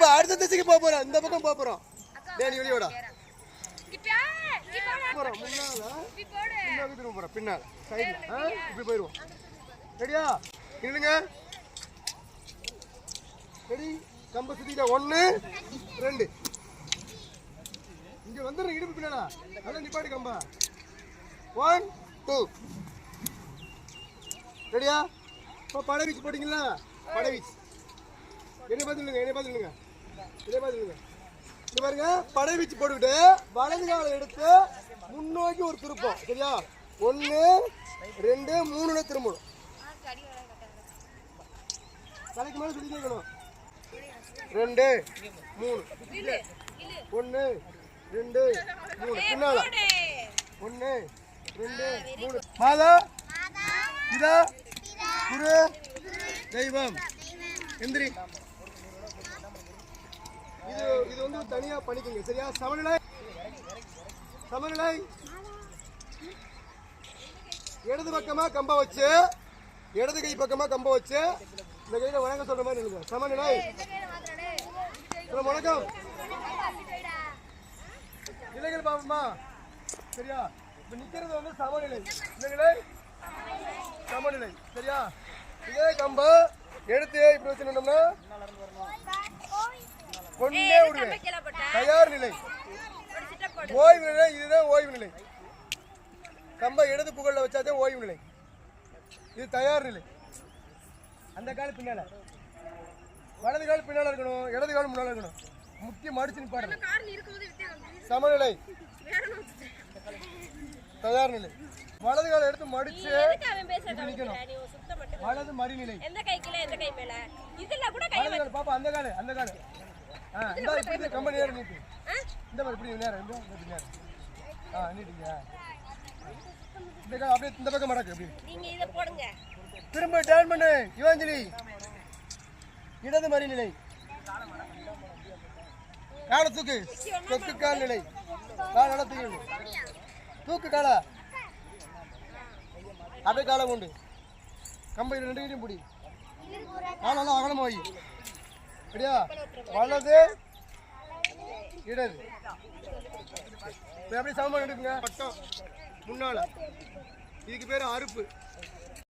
இப்ப அடுத்த திசைக்கு போக போறோம், இந்த பக்கம் போக போறோம். டேய் நீ வெளியோட போறோம், முன்னால திரும்ப போறோம், பின்னால சைடுல இப்படி போயிருவோம். ரெடியா? நில்லுங்க. ரெடி? கம்ப சுத்திட்ட. 1 2 இங்க வந்துடுற இடுப்பு பின்னால நல்லா நிப்பாட்டு கம்பா. 1 2 ரெடியா? இப்போ படை வீச்சு போட்டீங்களா? படை வீச்சு என்ன பார்த்துருங்க, என்ன பார்த்துருங்க, இதே பார்த்துருங்க. இது பாருங்க, படை வீச்சு போட்டுக்கிட்டு வலது காலை எடுத்து முன்னோக்கி ஒரு திருப்பம். சரியா? 1 2 3 திரும்பணும். தலைக்கு மேலே சொல்லி கேட்கணும். 2 3 1 2 3 பின்னால 1 2 3. மாதா இதா குரு தெய்வம் எந்திரி. இது வந்து தனியா பண்ணிக்கோங்க. சரியா? சமநிலை சமநிலை. இடது பக்கமா கம்ப வச்சு, இடது கை பக்கமா கம்ப வச்சு இந்த கையில வணக்கம் சொல்ற மாதிரி நில்லுங்க. சமநிலை. வணக்கம் இலைகள் பாப்போமா? சரியா? இப்ப நிக்கிறது வந்து சமநிலை. நிலை சமநிலை. சரியா? இதே கம்ப எடுத்து இப்படி வச்சு நின்னோம்னா கொண்டே விடுவேன். தயார் நிலை. ஓய்வு நிலை. இதுதான் ஓய்வு நிலை. கம்ப இடது புகழ்ல வச்சாதான் ஓய்வு நிலை. இது தயார் நிலை. அந்த கால பின்னால, வலது கால் பின்னால இருக்கணும், இடது கால் முன்னால இருக்கணும். முக்கிய மடிச்சு நிப்பாடு. சமநிலை. தயார் நிலை. வலது கால எடுத்து மடிச்சு நிக்கணும். வலது மடிநிலை. பாப்பா அந்த கால அந்த கால இந்த கம்பெனி நேரம் நீட்டு. இந்த மாதிரி இப்படி நேரம் நீட்டுங்க. இந்த கால அப்படியே இந்த பக்கம் மடக்கு. அப்படி திரும்ப டர்ன் பண்ணு. யுவாஞ்சலி இடது மடிநிலை. காலை தூக்கு. தொக்கு கால் நிலை. கால் நல்லா தூக்கி தூக்கு காலை. அப்படியே காலை உண்டு. கம்பை 2 கையும் பிடி. காலெல்லாம் அகலமா வை. சரியா? வலது இடது அப்படியே சமமாக எடுக்குங்க. பட்டம் முன்னால. இதுக்கு பேரு அறுப்பு.